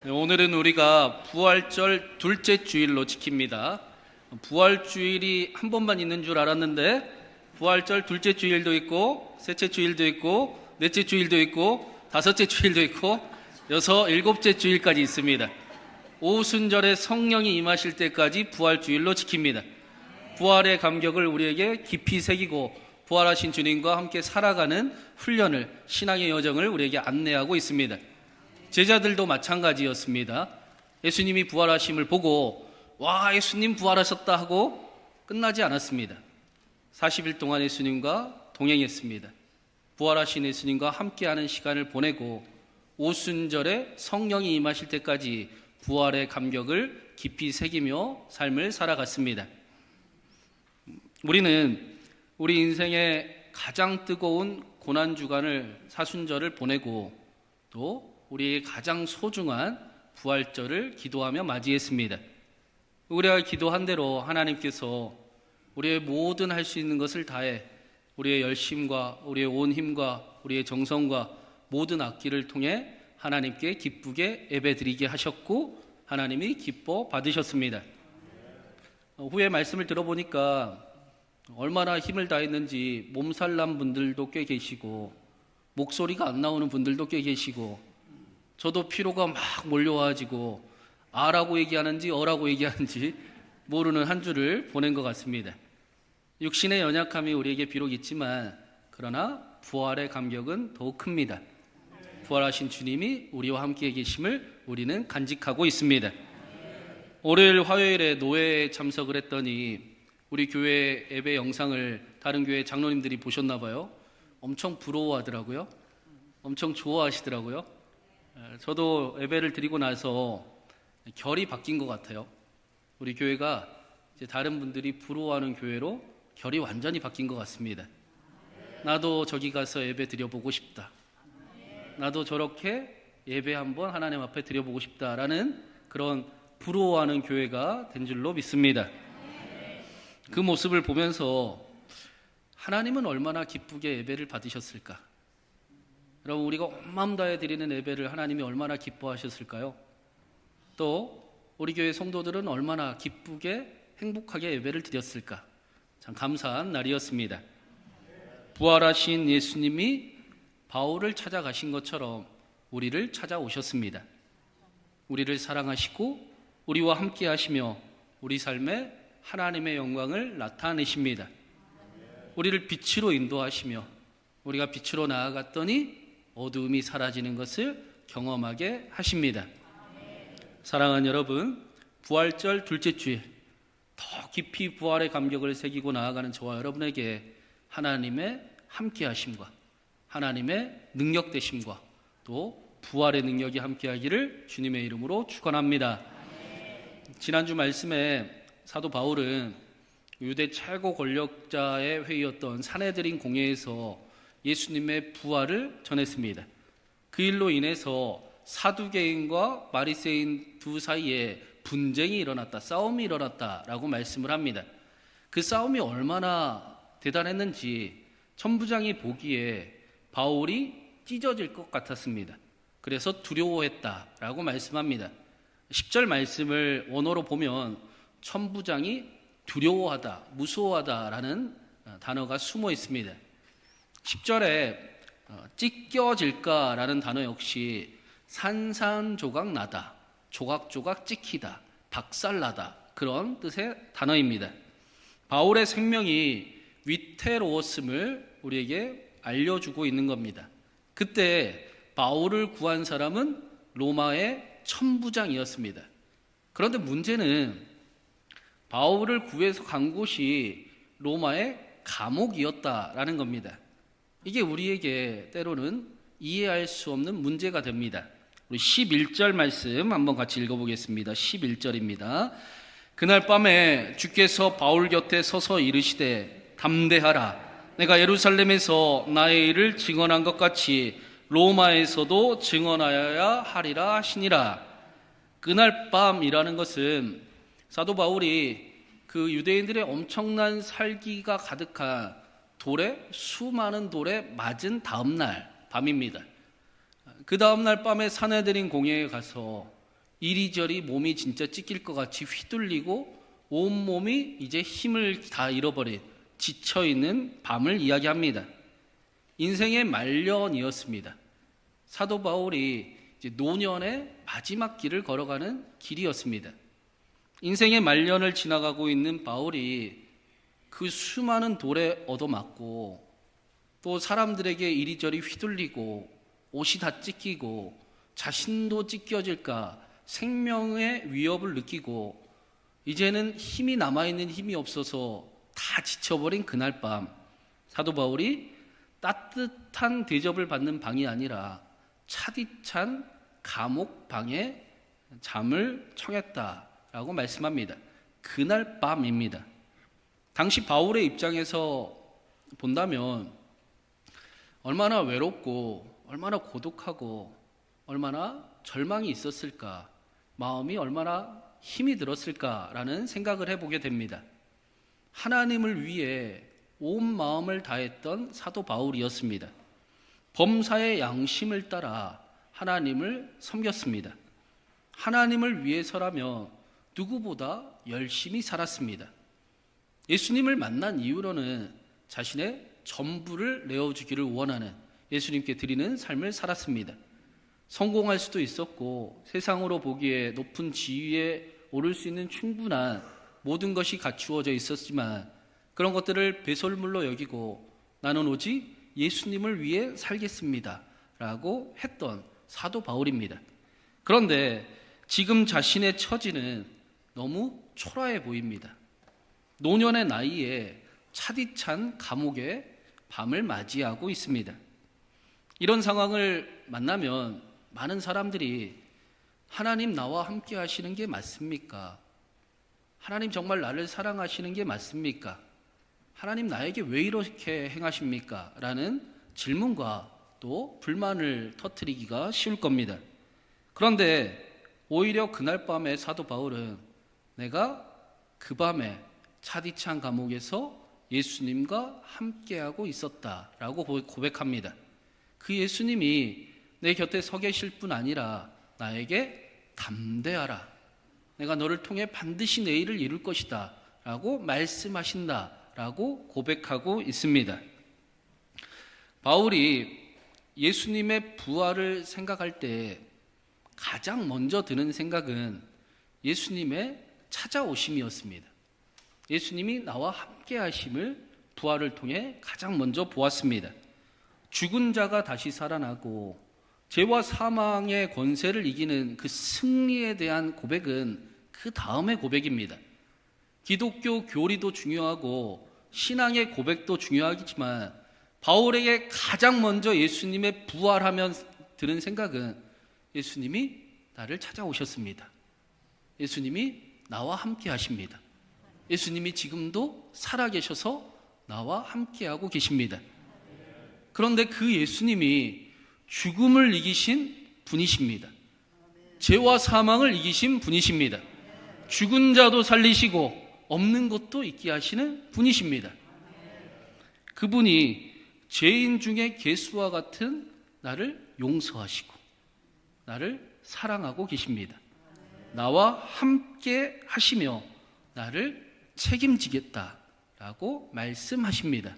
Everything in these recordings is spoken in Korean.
네, 오늘은 우리가 부활절 둘째 주일로 지킵니다. 부활주일이 한 번만 있는 줄 알았는데 부활절 둘째 주일도 있고 셋째 주일도 있고 넷째 주일도 있고 다섯째 주일도 있고 일곱째 주일까지 있습니다. 오순절에 성령이 임하실 때까지 부활주일로 지킵니다. 부활의 감격을 우리에게 깊이 새기고 부활하신 주님과 함께 살아가는 훈련을, 신앙의 여정을 우리에게 안내하고 있습니다. 제자들도 마찬가지였습니다. 예수님이 부활하심을 보고 와, 예수님 부활하셨다 하고 끝나지 않았습니다. 40일 동안 예수님과 동행했습니다. 부활하신 예수님과 함께하는 시간을 보내고 오순절에 성령이 임하실 때까지 부활의 감격을 깊이 새기며 삶을 살아갔습니다. 우리는 우리 인생의 가장 뜨거운 고난주간을, 사순절을 보내고 또 우리의 가장 소중한 부활절을 기도하며 맞이했습니다. 우리가 기도한 대로 하나님께서 우리의 모든 할 수 있는 것을 다해 우리의 열심과 우리의 온 힘과 우리의 정성과 모든 악기를 통해 하나님께 기쁘게 예배드리게 하셨고 하나님이 기뻐 받으셨습니다. 후에 말씀을 들어보니까 얼마나 힘을 다했는지 몸살난 분들도 꽤 계시고 목소리가 안 나오는 분들도 꽤 계시고 저도 피로가 막 몰려와가지고 아라고 얘기하는지 어라고 얘기하는지 모르는 한 주를 보낸 것 같습니다. 육신의 연약함이 우리에게 비록 있지만 그러나 부활의 감격은 더욱 큽니다. 부활하신 주님이 우리와 함께 계심을 우리는 간직하고 있습니다. 월요일 화요일에 노회에 참석을 했더니 우리 교회 예배 영상을 다른 교회 장로님들이 보셨나 봐요. 엄청 부러워하더라고요. 엄청 좋아하시더라고요. 저도 예배를 드리고 나서 결이 바뀐 것 같아요. 우리 교회가 이제 다른 분들이 부러워하는 교회로 결이 완전히 바뀐 것 같습니다. 나도 저기 가서 예배 드려보고 싶다. 나도 저렇게 예배 한번 하나님 앞에 드려보고 싶다라는 그런 부러워하는 교회가 된 줄로 믿습니다. 그 모습을 보면서 하나님은 얼마나 기쁘게 예배를 받으셨을까? 여러분, 우리가 온 마음 다해 드리는 예배를 하나님이 얼마나 기뻐하셨을까요? 또 우리 교회 성도들은 얼마나 기쁘게 행복하게 예배를 드렸을까? 참 감사한 날이었습니다. 부활하신 예수님이 바울을 찾아가신 것처럼 우리를 찾아오셨습니다. 우리를 사랑하시고 우리와 함께 하시며 우리 삶에 하나님의 영광을 나타내십니다. 우리를 빛으로 인도하시며 우리가 빛으로 나아갔더니 어두움이 사라지는 것을 경험하게 하십니다. 사랑하는 여러분, 부활절 둘째 주일 더 깊이 부활의 감격을 새기고 나아가는 저와 여러분에게 하나님의 함께 하심과 하나님의 능력 되심과 또 부활의 능력이 함께 하기를 주님의 이름으로 축원합니다. 지난주 말씀에 사도 바울은 유대 최고 권력자의 회의였던 산헤드린 공회에서 예수님의 부활을 전했습니다. 그 일로 인해서 사두개인과 바리새인 두 사이에 분쟁이 일어났다, 싸움이 일어났다라고 말씀을 합니다. 그 싸움이 얼마나 대단했는지 천부장이 보기에 바울이 찢어질 것 같았습니다. 그래서 두려워했다라고 말씀합니다. 10절 말씀을 원어로 보면 천부장이 두려워하다, 무서워하다라는 단어가 숨어 있습니다. 10절에 찢겨질까라는 단어 역시 산산조각 나다, 조각조각 찍히다, 박살나다 그런 뜻의 단어입니다. 바울의 생명이 위태로웠음을 우리에게 알려주고 있는 겁니다. 그때 바울을 구한 사람은 로마의 천부장이었습니다. 그런데 문제는 바울을 구해서 간 곳이 로마의 감옥이었다라는 겁니다. 이게 우리에게 때로는 이해할 수 없는 문제가 됩니다. 우리 11절 말씀 한번 같이 읽어보겠습니다. 11절입니다. 그날 밤에 주께서 바울 곁에 서서 이르시되 담대하라. 내가 예루살렘에서 나의 일을 증언한 것 같이 로마에서도 증언하여야 하리라 하시니라. 그날 밤이라는 것은 사도 바울이 그 유대인들의 엄청난 살기가 가득한 수많은 돌에 맞은 다음날 밤입니다. 그 다음날 밤에 산헤드린 공회에 가서 이리저리 몸이 진짜 찢길 것 같이 휘둘리고 온몸이 이제 힘을 다 잃어버린 지쳐있는 밤을 이야기합니다. 인생의 말년이었습니다. 사도 바울이 이제 노년의 마지막 길을 걸어가는 길이었습니다. 인생의 말년을 지나가고 있는 바울이 그 수많은 돌에 얻어맞고 또 사람들에게 이리저리 휘둘리고 옷이 다 찢기고 자신도 찢겨질까 생명의 위협을 느끼고 이제는 힘이 남아있는 힘이 없어서 다 지쳐버린 그날 밤, 사도 바울이 따뜻한 대접을 받는 방이 아니라 차디찬 감옥 방에 잠을 청했다라고 말씀합니다. 그날 밤입니다. 당시 바울의 입장에서 본다면 얼마나 외롭고 얼마나 고독하고 얼마나 절망이 있었을까, 마음이 얼마나 힘이 들었을까라는 생각을 해보게 됩니다. 하나님을 위해 온 마음을 다했던 사도 바울이었습니다. 범사의 양심을 따라 하나님을 섬겼습니다. 하나님을 위해서라면 누구보다 열심히 살았습니다. 예수님을 만난 이후로는 자신의 전부를 내어주기를 원하는 예수님께 드리는 삶을 살았습니다. 성공할 수도 있었고 세상으로 보기에 높은 지위에 오를 수 있는 충분한 모든 것이 갖추어져 있었지만 그런 것들을 배설물로 여기고 나는 오직 예수님을 위해 살겠습니다 라고 했던 사도 바울입니다. 그런데 지금 자신의 처지는 너무 초라해 보입니다. 노년의 나이에 차디찬 감옥에 밤을 맞이하고 있습니다. 이런 상황을 만나면 많은 사람들이 하나님 나와 함께 하시는 게 맞습니까? 하나님 정말 나를 사랑하시는 게 맞습니까? 하나님 나에게 왜 이렇게 행하십니까? 라는 질문과 또 불만을 터뜨리기가 쉬울 겁니다. 그런데 오히려 그날 밤에 사도 바울은 내가 그 밤에 차디찬 감옥에서 예수님과 함께하고 있었다라고 고백합니다. 그 예수님이 내 곁에 서 계실 뿐 아니라 나에게 담대하라. 내가 너를 통해 반드시 내 일을 이룰 것이다 라고 말씀하신다라고 고백하고 있습니다. 바울이 예수님의 부활을 생각할 때 가장 먼저 드는 생각은 예수님의 찾아오심이었습니다. 예수님이 나와 함께 하심을 부활을 통해 가장 먼저 보았습니다. 죽은 자가 다시 살아나고 죄와 사망의 권세를 이기는 그 승리에 대한 고백은 그 다음의 고백입니다. 기독교 교리도 중요하고 신앙의 고백도 중요하지만 바울에게 가장 먼저 예수님의 부활하면 드는 생각은 예수님이 나를 찾아오셨습니다. 예수님이 나와 함께 하십니다. 예수님이 지금도 살아계셔서 나와 함께하고 계십니다. 그런데 그 예수님이 죽음을 이기신 분이십니다. 죄와 사망을 이기신 분이십니다. 죽은 자도 살리시고 없는 것도 있게 하시는 분이십니다. 그분이 죄인 중에 개수와 같은 나를 용서하시고 나를 사랑하고 계십니다. 나와 함께 하시며 나를 책임지겠다라고 말씀하십니다.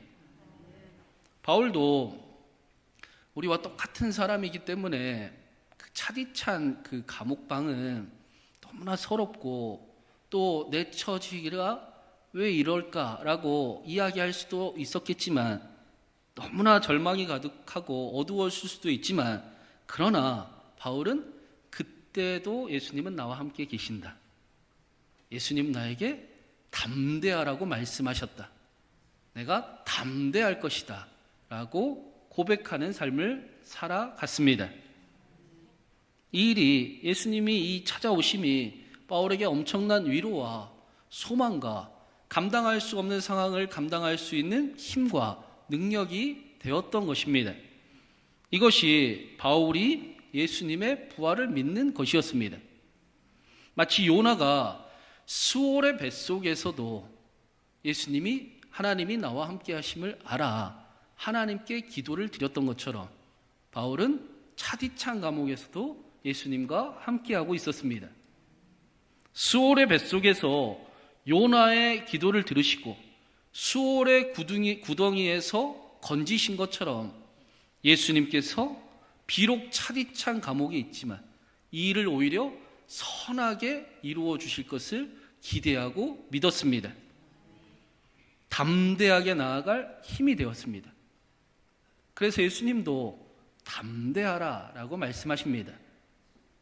바울도 우리와 똑같은 사람이기 때문에 그 차디찬 그 감옥방은 너무나 서럽고 또 내 처지가 왜 이럴까라고 이야기할 수도 있었겠지만 너무나 절망이 가득하고 어두웠을 수도 있지만 그러나 바울은 그때도 예수님은 나와 함께 계신다. 예수님 나에게 담대하라고 말씀하셨다. 내가 담대할 것이다 라고 고백하는 삶을 살아갔습니다. 이 일이 예수님이 이 찾아오심이 바울에게 엄청난 위로와 소망과 감당할 수 없는 상황을 감당할 수 있는 힘과 능력이 되었던 것입니다. 이것이 바울이 예수님의 부활을 믿는 것이었습니다. 마치 요나가 수올의 뱃속에서도 예수님이 하나님이 나와 함께 하심을 알아 하나님께 기도를 드렸던 것처럼 바울은 차디찬 감옥에서도 예수님과 함께하고 있었습니다. 수올의 뱃속에서 요나의 기도를 들으시고 수올의 구덩이에서 건지신 것처럼 예수님께서 비록 차디찬 감옥에 있지만 이 일을 오히려 선하게 이루어 주실 것을 기대하고 믿었습니다. 담대하게 나아갈 힘이 되었습니다. 그래서 예수님도 담대하라 라고 말씀하십니다.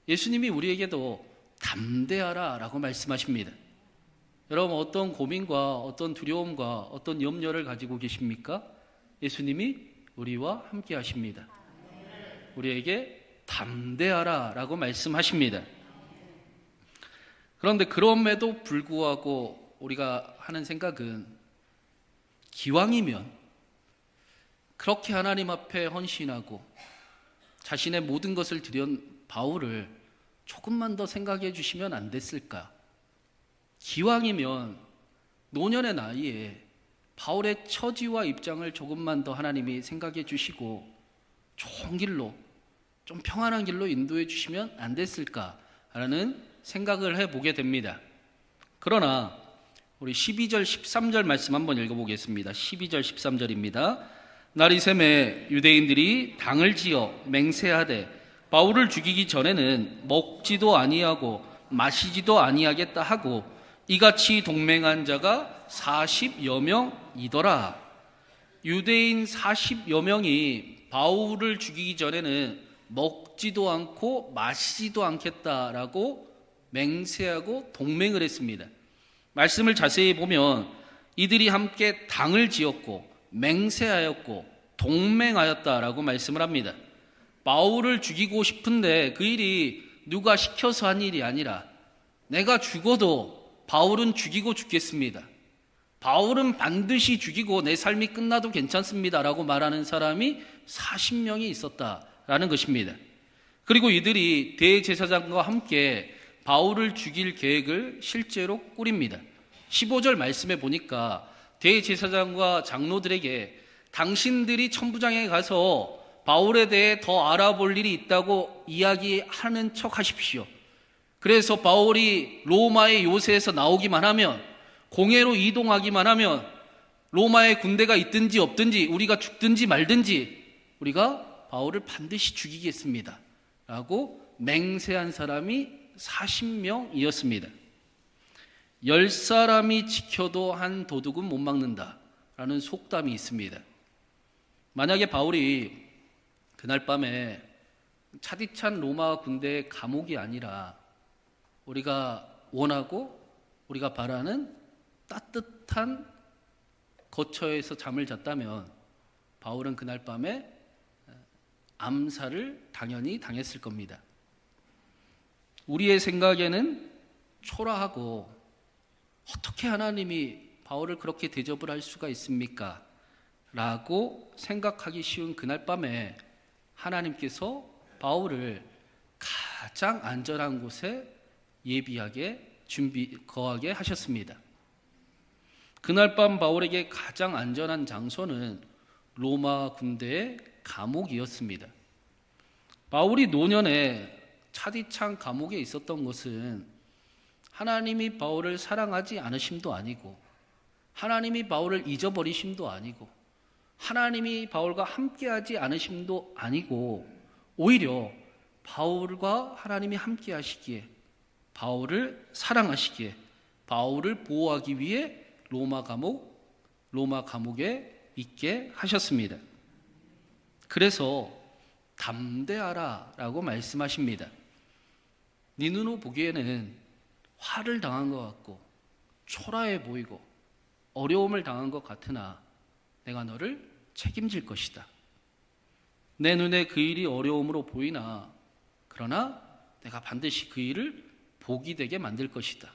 예수님이 우리에게도 담대하라 라고 말씀하십니다. 여러분, 어떤 고민과 어떤 두려움과 어떤 염려를 가지고 계십니까? 예수님이 우리와 함께 하십니다. 우리에게 담대하라 라고 말씀하십니다. 그런데 그럼에도 불구하고 우리가 하는 생각은 기왕이면 그렇게 하나님 앞에 헌신하고 자신의 모든 것을 드린 바울을 조금만 더 생각해 주시면 안 됐을까? 기왕이면 노년의 나이에 바울의 처지와 입장을 조금만 더 하나님이 생각해 주시고 좋은 길로, 좀 평안한 길로 인도해 주시면 안 됐을까라는 생각을 해보게 됩니다. 그러나 우리 12절 13절 말씀 한번 읽어보겠습니다. 12절 13절입니다. 날 이샘에 유대인들이 당을 지어 맹세하되 바울을 죽이기 전에는 먹지도 아니하고 마시지도 아니하겠다 하고 이같이 동맹한 자가 40여 명이더라. 유대인 40여 명이 바울을 죽이기 전에는 먹지도 않고 마시지도 않겠다라고 맹세하고 동맹을 했습니다. 말씀을 자세히 보면 이들이 함께 당을 지었고 맹세하였고 동맹하였다라고 말씀을 합니다. 바울을 죽이고 싶은데 그 일이 누가 시켜서 한 일이 아니라 내가 죽어도 바울은 죽이고 죽겠습니다. 바울은 반드시 죽이고 내 삶이 끝나도 괜찮습니다 라고 말하는 사람이 40명이 있었다라는 것입니다. 그리고 이들이 대제사장과 함께 바울을 죽일 계획을 실제로 꾸립니다. 15절 말씀에 보니까 대제사장과 장로들에게 당신들이 천부장에 가서 바울에 대해 더 알아볼 일이 있다고 이야기하는 척 하십시오. 그래서 바울이 로마의 요새에서 나오기만 하면, 공회로 이동하기만 하면 로마의 군대가 있든지 없든지 우리가 죽든지 말든지 우리가 바울을 반드시 죽이겠습니다 라고 맹세한 사람이 40명이었습니다. 10사람이 지켜도 한 도둑은 못 막는다 라는 속담이 있습니다. 만약에 바울이 그날 밤에 차디찬 로마 군대의 감옥이 아니라 우리가 원하고 우리가 바라는 따뜻한 거처에서 잠을 잤다면 바울은 그날 밤에 암살을 당연히 당했을 겁니다. 우리의 생각에는 초라하고 어떻게 하나님이 바울을 그렇게 대접을 할 수가 있습니까? 라고 생각하기 쉬운 그날 밤에 하나님께서 바울을 가장 안전한 곳에 예비하게 거하게 하셨습니다. 그날 밤 바울에게 가장 안전한 장소는 로마 군대의 감옥이었습니다. 바울이 노년에 차디찬 감옥에 있었던 것은 하나님이 바울을 사랑하지 않으심도 아니고 하나님이 바울을 잊어버리심도 아니고 하나님이 바울과 함께하지 않으심도 아니고 오히려 바울과 하나님이 함께하시기에 바울을 사랑하시기에 바울을 보호하기 위해 로마 감옥에 있게 하셨습니다. 그래서 담대하라 라고 말씀하십니다. 네 눈으로 보기에는 화를 당한 것 같고 초라해 보이고 어려움을 당한 것 같으나 내가 너를 책임질 것이다. 내 눈에 그 일이 어려움으로 보이나 그러나 내가 반드시 그 일을 복이 되게 만들 것이다.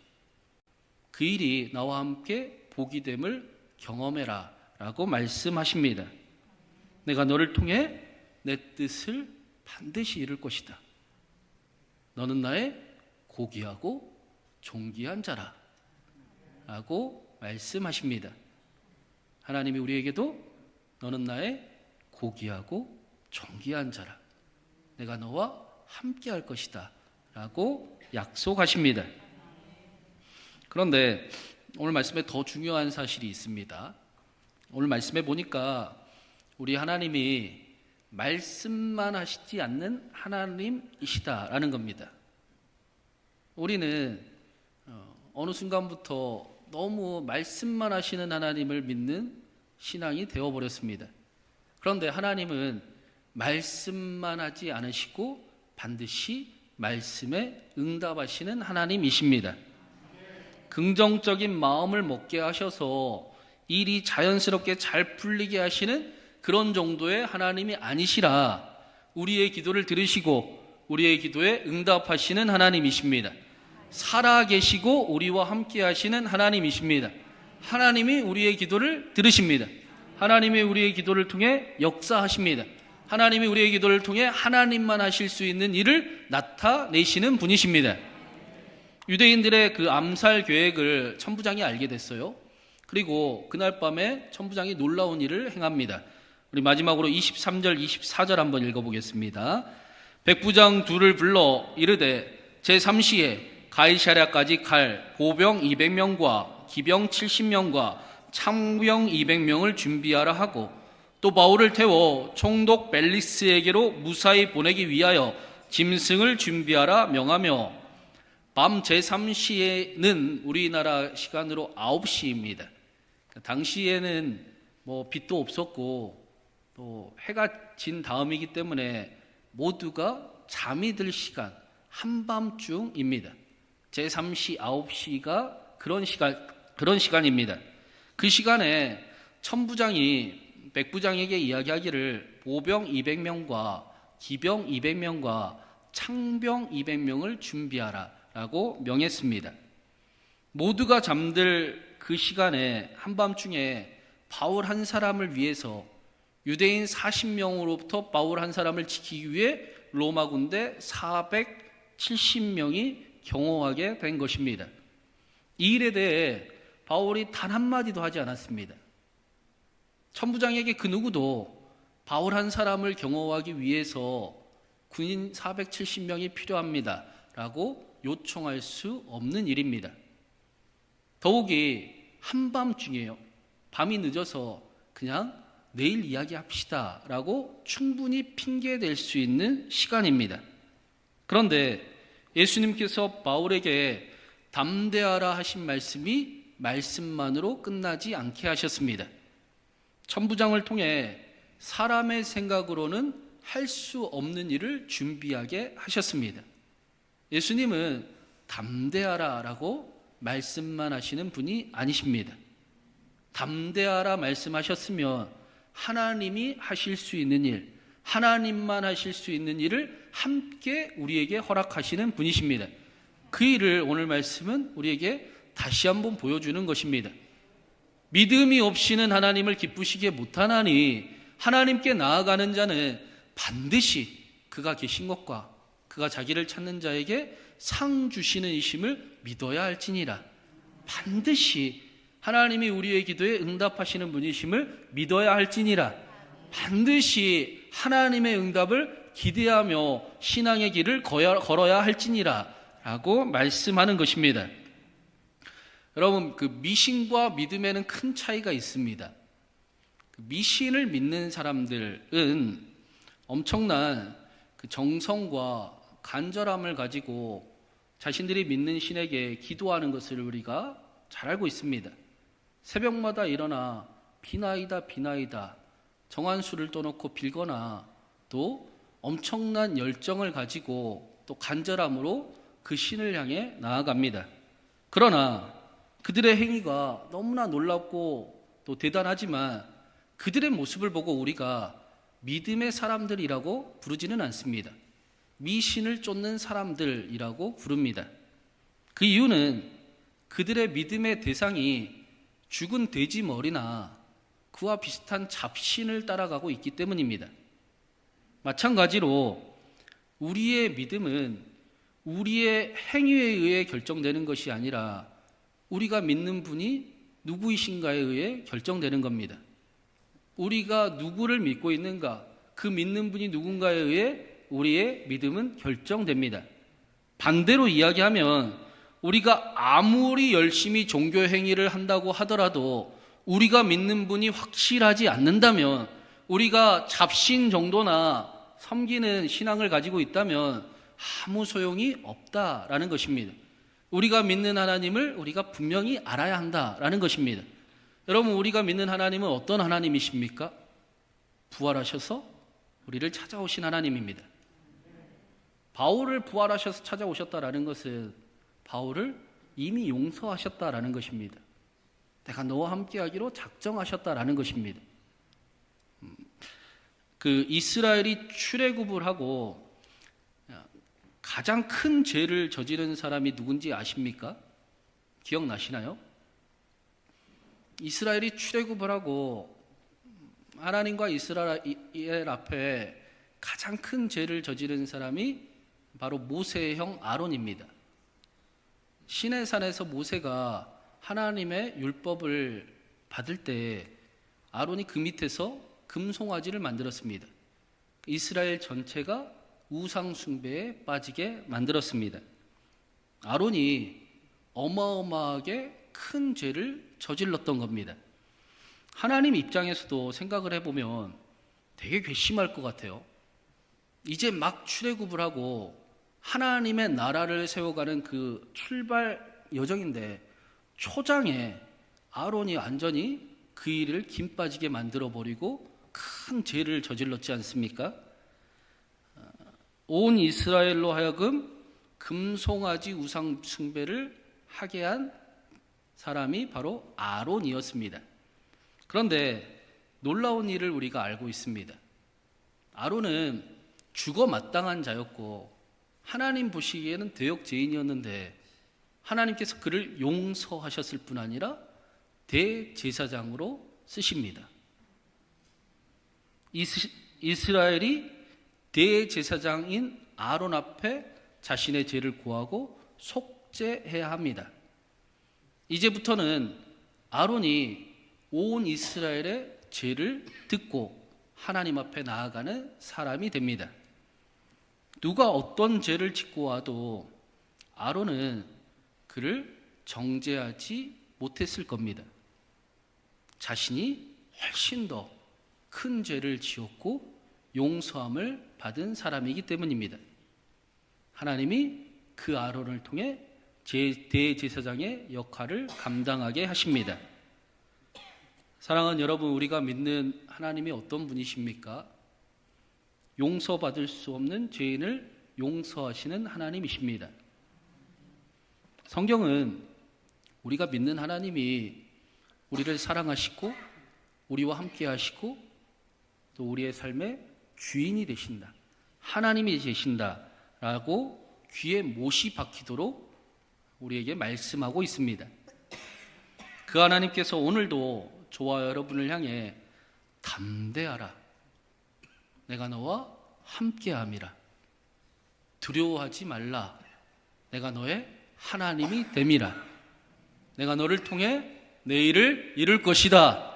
그 일이 나와 함께 복이 됨을 경험해라 라고 말씀하십니다. 내가 너를 통해 내 뜻을 반드시 이룰 것이다. 너는 나의 고귀하고 존귀한 자라 라고 말씀하십니다. 하나님이 우리에게도 너는 나의 고귀하고 존귀한 자라. 내가 너와 함께 할 것이다 라고 약속하십니다. 그런데 오늘 말씀에 더 중요한 사실이 있습니다. 오늘 말씀에 보니까 우리 하나님이 말씀만 하시지 않는 하나님이시다라는 겁니다. 우리는 어느 순간부터 너무 말씀만 하시는 하나님을 믿는 신앙이 되어버렸습니다. 그런데 하나님은 말씀만 하지 않으시고 반드시 말씀에 응답하시는 하나님이십니다. 긍정적인 마음을 먹게 하셔서 일이 자연스럽게 잘 풀리게 하시는 그런 정도의 하나님이 아니시라 우리의 기도를 들으시고 우리의 기도에 응답하시는 하나님이십니다. 살아계시고 우리와 함께 하시는 하나님이십니다. 하나님이 우리의 기도를 들으십니다. 하나님이 우리의 기도를 통해 역사하십니다. 하나님이 우리의 기도를 통해 하나님만 하실 수 있는 일을 나타내시는 분이십니다. 유대인들의 그 암살 계획을 천부장이 알게 됐어요. 그리고 그날 밤에 천부장이 놀라운 일을 행합니다. 우리 마지막으로 23절 24절 한번 읽어보겠습니다. 백부장 둘을 불러 이르되 제3시에 가이사랴까지 갈 보병 200명과 기병 70명과 창병 200명을 준비하라 하고 또 바울을 태워 총독 벨리스에게로 무사히 보내기 위하여 짐승을 준비하라 명하며 밤 제3시에는 우리나라 시간으로 9시입니다. 당시에는 빛도 없었고 또 해가 진 다음이기 때문에 모두가 잠이 들 시간, 한밤중입니다. 제3시, 9시가 그런 시간입니다. 그 시간에 천부장이 백부장에게 이야기하기를 보병 200명과 기병 200명과 창병 200명을 준비하라 라고 명했습니다. 모두가 잠들 그 시간에 한밤중에 바울 한 사람을 위해서 유대인 40명으로부터 바울 한 사람을 지키기 위해 로마 군대 470명이 경호하게 된 것입니다. 이 일에 대해 바울이 단 한마디도 하지 않았습니다. 천부장에게 그 누구도 바울 한 사람을 경호하기 위해서 군인 470명이 필요합니다 라고 요청할 수 없는 일입니다. 더욱이 한밤중이에요. 밤이 늦어서 그냥 내일 이야기합시다 라고 충분히 핑계댈 수 있는 시간입니다. 그런데 예수님께서 바울에게 담대하라 하신 말씀이 말씀만으로 끝나지 않게 하셨습니다. 천부장을 통해 사람의 생각으로는 할 수 없는 일을 준비하게 하셨습니다. 예수님은 담대하라 라고 말씀만 하시는 분이 아니십니다. 담대하라 말씀하셨으면 하나님이 하실 수 있는 일, 하나님만 하실 수 있는 일을 함께 우리에게 허락하시는 분이십니다. 그 일을 오늘 말씀은 우리에게 다시 한번 보여주는 것입니다. 믿음이 없이는 하나님을 기쁘시게 못하나니 하나님께 나아가는 자는 반드시 그가 계신 것과 그가 자기를 찾는 자에게 상 주시는 이심을 믿어야 할지니라. 반드시 하나님이 우리의 기도에 응답하시는 분이심을 믿어야 할지니라. 반드시 하나님의 응답을 기대하며 신앙의 길을 걸어야 할지니라 라고 말씀하는 것입니다. 여러분, 그 미신과 믿음에는 큰 차이가 있습니다. 미신을 믿는 사람들은 엄청난 그 정성과 간절함을 가지고 자신들이 믿는 신에게 기도하는 것을 우리가 잘 알고 있습니다. 새벽마다 일어나 비나이다 정한수를 떠놓고 빌거나 또 엄청난 열정을 가지고 또 간절함으로 그 신을 향해 나아갑니다. 그러나 그들의 행위가 너무나 놀랍고 또 대단하지만 그들의 모습을 보고 우리가 믿음의 사람들이라고 부르지는 않습니다. 미신을 쫓는 사람들이라고 부릅니다. 그 이유는 그들의 믿음의 대상이 죽은 돼지 머리나 그와 비슷한 잡신을 따라가고 있기 때문입니다. 마찬가지로 우리의 믿음은 우리의 행위에 의해 결정되는 것이 아니라 우리가 믿는 분이 누구이신가에 의해 결정되는 겁니다. 우리가 누구를 믿고 있는가, 그 믿는 분이 누군가에 의해 우리의 믿음은 결정됩니다. 반대로 이야기하면 우리가 아무리 열심히 종교 행위를 한다고 하더라도 우리가 믿는 분이 확실하지 않는다면, 우리가 잡신 정도나 섬기는 신앙을 가지고 있다면 아무 소용이 없다라는 것입니다. 우리가 믿는 하나님을 우리가 분명히 알아야 한다라는 것입니다. 여러분, 우리가 믿는 하나님은 어떤 하나님이십니까? 부활하셔서 우리를 찾아오신 하나님입니다. 바울을 부활하셔서 찾아오셨다라는 것은 바울을 이미 용서하셨다라는 것입니다. 내가 너와 함께하기로 작정하셨다라는 것입니다. 그 이스라엘이 출애굽을 하고 가장 큰 죄를 저지른 사람이 누군지 아십니까? 기억나시나요? 이스라엘이 출애굽을 하고 하나님과 이스라엘 앞에 가장 큰 죄를 저지른 사람이 바로 모세의 형 아론입니다. 시내산에서 모세가 하나님의 율법을 받을 때 아론이 그 밑에서 금송아지를 만들었습니다. 이스라엘 전체가 우상 숭배에 빠지게 만들었습니다. 아론이 어마어마하게 큰 죄를 저질렀던 겁니다. 하나님 입장에서도 생각을 해보면 되게 괘씸할 것 같아요. 이제 막 출애굽을 하고 하나님의 나라를 세워가는 그 출발 여정인데 초장에 아론이 완전히 그 일을 김 빠지게 만들어버리고 큰 죄를 저질렀지 않습니까? 온 이스라엘로 하여금 금송아지 우상 숭배를 하게 한 사람이 바로 아론이었습니다. 그런데 놀라운 일을 우리가 알고 있습니다. 아론은 죽어 마땅한 자였고 하나님 보시기에는 대역죄인이었는데 하나님께서 그를 용서하셨을 뿐 아니라 대제사장으로 쓰십니다. 이스라엘이 대제사장인 아론 앞에 자신의 죄를 고하고 속죄해야 합니다. 이제부터는 아론이 온 이스라엘의 죄를 듣고 하나님 앞에 나아가는 사람이 됩니다. 누가 어떤 죄를 짓고 와도 아론은 그를 정죄하지 못했을 겁니다. 자신이 훨씬 더 큰 죄를 지었고 용서함을 받은 사람이기 때문입니다. 하나님이 그 아론을 통해 대제사장의 역할을 감당하게 하십니다. 사랑하는 여러분, 우리가 믿는 하나님이 어떤 분이십니까? 용서받을 수 없는 죄인을 용서하시는 하나님이십니다. 성경은 우리가 믿는 하나님이 우리를 사랑하시고 우리와 함께 하시고 또 우리의 삶의 주인이 되신다, 하나님이 되신다라고 귀에 못이 박히도록 우리에게 말씀하고 있습니다. 그 하나님께서 오늘도 저와 여러분을 향해 담대하라, 내가 너와 함께함이라, 두려워하지 말라, 내가 너의 하나님이 됨이라, 내가 너를 통해 내 일을 이룰 것이다,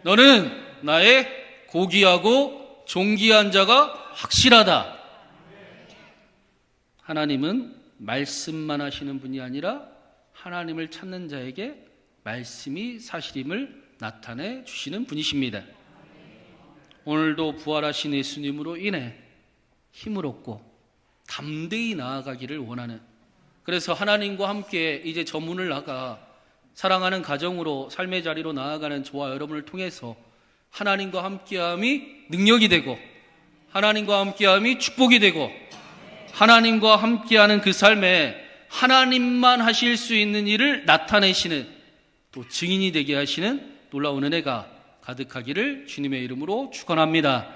너는 나의 고귀하고 존귀한 자가 확실하다. 하나님은 말씀만 하시는 분이 아니라 하나님을 찾는 자에게 말씀이 사실임을 나타내 주시는 분이십니다. 오늘도 부활하신 예수님으로 인해 힘을 얻고 담대히 나아가기를 원하는, 그래서 하나님과 함께 이제 저 문을 나가 사랑하는 가정으로 삶의 자리로 나아가는 저와 여러분을 통해서 하나님과 함께함이 능력이 되고 하나님과 함께함이 축복이 되고 하나님과 함께하는 그 삶에 하나님만 하실 수 있는 일을 나타내시는, 또 증인이 되게 하시는 놀라운 은혜가 가득하기를 주님의 이름으로 축원합니다.